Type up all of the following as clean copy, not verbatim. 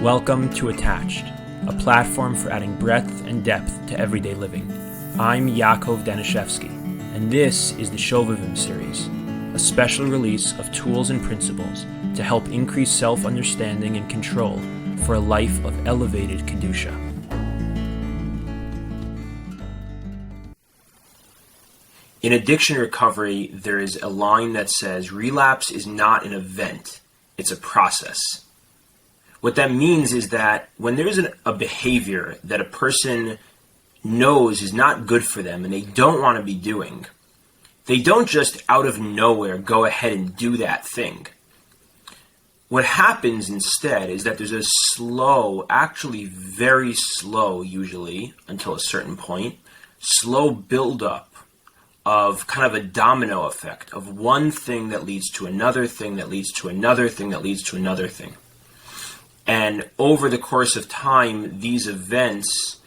Welcome to Attached, a platform for adding breadth and depth to everyday living. I'm Yakov Danishefsky, and this is the Shovavim series, a special release of tools and principles to help increase self-understanding and control for a life of elevated Kedusha. In addiction recovery, there is a line that says, relapse is not an event, it's a process. What that means is that when there is a behavior that a person knows is not good for them and they don't want to be doing, they don't just out of nowhere go ahead and do that thing. What happens instead is that there's a slow, actually very slow usually, until a certain point, slow buildup of kind of a domino effect of one thing that leads to another thing that leads to another thing that leads to another thing. And over the course of time, these events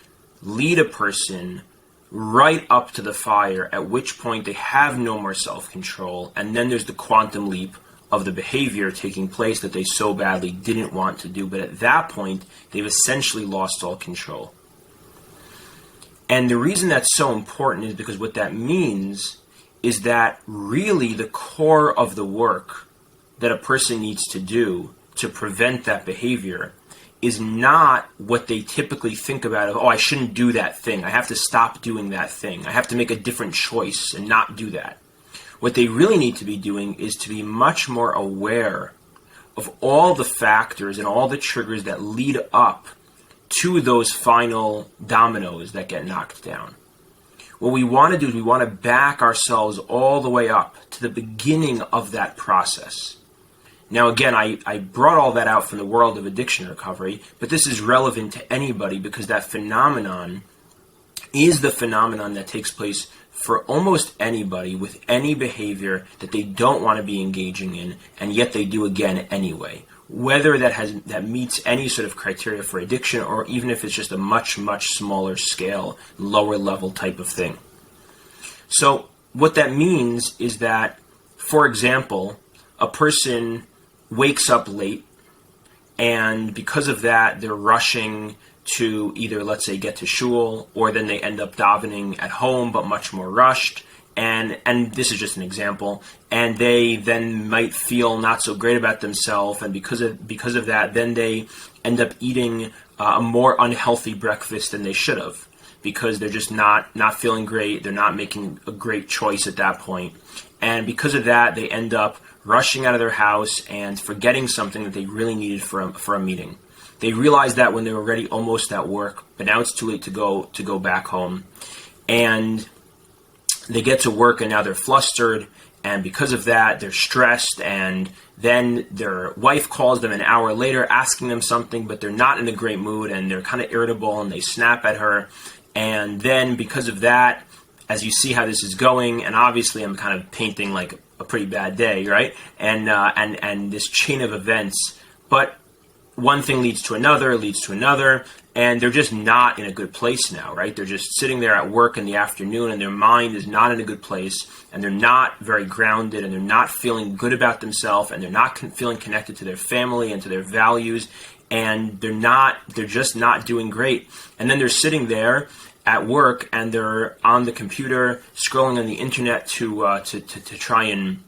lead a person right up to the fire, at which point they have no more self-control, and then there's the quantum leap of the behavior taking place that they so badly didn't want to do. But at that point, they've essentially lost all control. And the reason that's so important is because what that means is that really the core of the work that a person needs to do to prevent that behavior is not what they typically think about of, I shouldn't do that thing. I have to stop doing that thing. I have to make a different choice and not do that. What they really need to be doing is to be much more aware of all the factors and all the triggers that lead up to those final dominoes that get knocked down. What we want to do is we want to back ourselves all the way up to the beginning of that process. Now again, I brought all that out from the world of addiction recovery, but this is relevant to anybody because that phenomenon is the phenomenon that takes place for almost anybody with any behavior that they don't want to be engaging in, and yet they do again anyway. Whether that meets any sort of criteria for addiction, or even if it's just a much, much smaller scale, lower level type of thing. So what that means is that, for example, a person wakes up late, and because of that, they're rushing to either, let's say, get to shul, or then they end up davening at home, but much more rushed. And this is just an example, and they then might feel not so great about themselves, and because of that, then they end up eating a more unhealthy breakfast than they should have, because they're just not feeling great, they're not making a great choice at that point, and because of that, they end up rushing out of their house and forgetting something that they really needed for a meeting. They realized that when they were already almost at work, but now it's too late to go back home, and they get to work and now they're flustered, and because of that, they're stressed, and then their wife calls them an hour later asking them something, but they're not in a great mood, and they're kind of irritable, and they snap at her, and then because of that, as you see how this is going, and obviously I'm kind of painting like a pretty bad day, right? And this chain of events, but one thing leads to another, and they're just not in a good place now, right? They're just sitting there at work in the afternoon, and their mind is not in a good place, and they're not very grounded, and they're not feeling good about themselves, and they're not feeling connected to their family and to their values, and they're just not doing great. And then they're sitting there at work, and they're on the computer scrolling on the internet to try and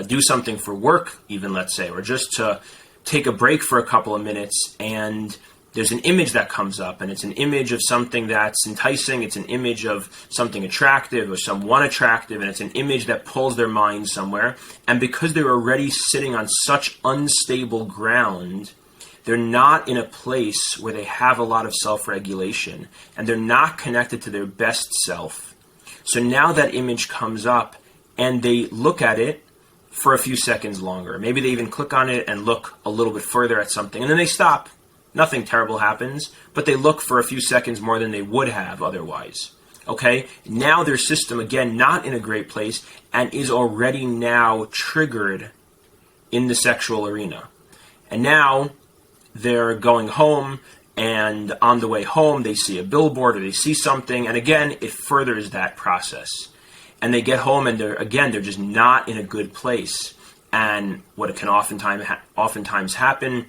do something for work, even, let's say, or just to take a break for a couple of minutes, and there's an image that comes up, and it's an image of something that's enticing, it's an image of something attractive or someone attractive, and it's an image that pulls their mind somewhere, and because they're already sitting on such unstable ground, they're not in a place where they have a lot of self-regulation, and they're not connected to their best self. So now that image comes up, and they look at it for a few seconds longer. Maybe they even click on it and look a little bit further at something, and then they stop. Nothing terrible happens, but they look for a few seconds more than they would have otherwise. Okay? Now their system, again, not in a great place, and is already now triggered in the sexual arena. And now they're going home, and on the way home, they see a billboard or they see something, and again, it furthers that process. And they get home, and they're just not in a good place. And what can oftentimes happen,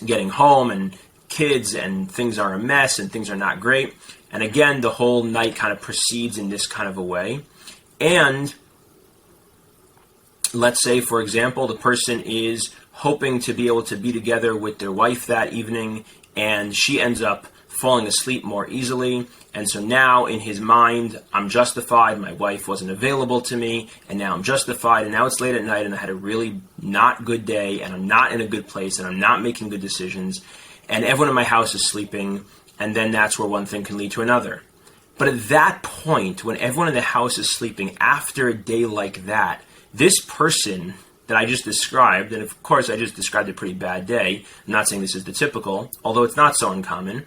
getting home and kids and things are a mess and things are not great. And again, the whole night kind of proceeds in this kind of a way. And let's say, for example, the person is hoping to be able to be together with their wife that evening, and she ends up falling asleep more easily. And so now in his mind, I'm justified, my wife wasn't available to me, and now I'm justified, and now it's late at night, and I had a really not good day, and I'm not in a good place, and I'm not making good decisions, and everyone in my house is sleeping, and then that's where one thing can lead to another. But at that point, when everyone in the house is sleeping, after a day like that, this person that I just described, and of course I just described a pretty bad day, I'm not saying this is the typical, although it's not so uncommon,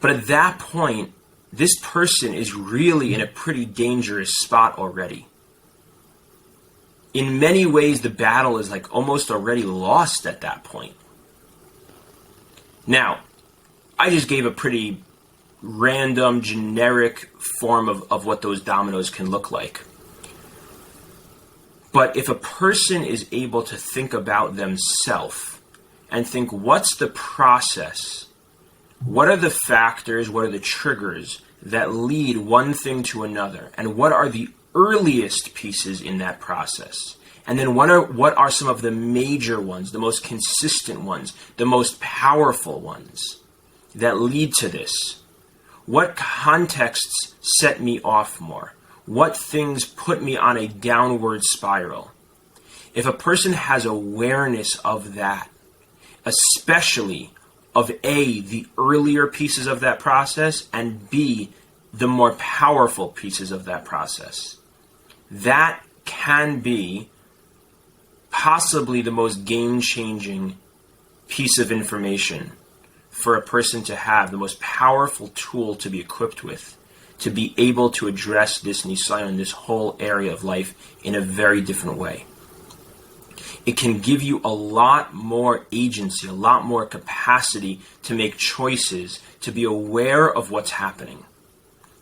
but at that point, this person is really in a pretty dangerous spot already. In many ways, the battle is like almost already lost at that point. Now, I just gave a pretty random, generic form of what those dominoes can look like. But if a person is able to think about themselves and think, what's the process? What are the factors, what are the triggers that lead one thing to another? And what are the earliest pieces in that process? And then what are some of the major ones, the most consistent ones, the most powerful ones that lead to this? What contexts set me off more? What things put me on a downward spiral? If a person has awareness of that, especially of A, the earlier pieces of that process, and B, the more powerful pieces of that process, that can be possibly the most game-changing piece of information for a person to have, the most powerful tool to be equipped with, to be able to address this nisayon, this whole area of life, in a very different way. It can give you a lot more agency, a lot more capacity to make choices, to be aware of what's happening,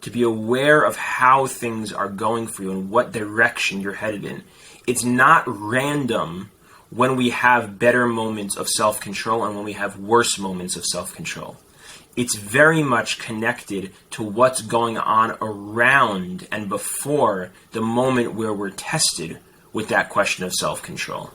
to be aware of how things are going for you and what direction you're headed in. It's not random when we have better moments of self-control and when we have worse moments of self-control. It's very much connected to what's going on around and before the moment where we're tested with that question of self-control.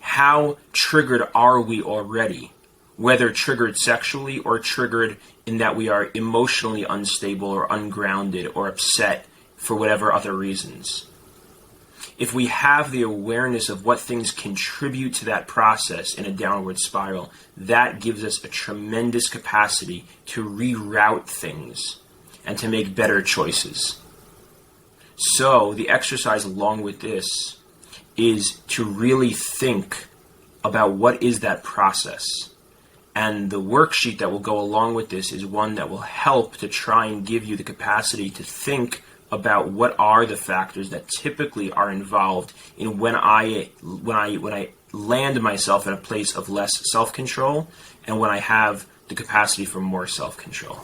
How triggered are we already? Whether triggered sexually or triggered in that we are emotionally unstable or ungrounded or upset for whatever other reasons. If we have the awareness of what things contribute to that process in a downward spiral, that gives us a tremendous capacity to reroute things and to make better choices. So the exercise along with this is to really think about what is that process. And the worksheet that will go along with this is one that will help to try and give you the capacity to think about what are the factors that typically are involved in when I land myself in a place of less self-control and when I have the capacity for more self-control.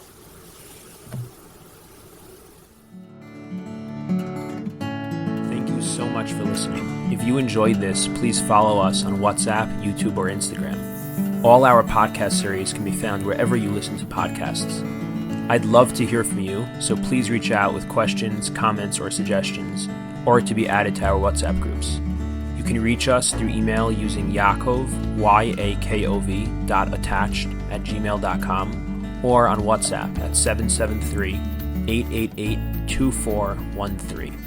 Thank you so much for listening. If you enjoyed this, please follow us on WhatsApp, YouTube, or Instagram. All our podcast series can be found wherever you listen to podcasts. I'd love to hear from you, so please reach out with questions, comments, or suggestions, or to be added to our WhatsApp groups. You can reach us through email using Yakov, YAKOV, .attached@gmail.com, or on WhatsApp at 773-888-2413.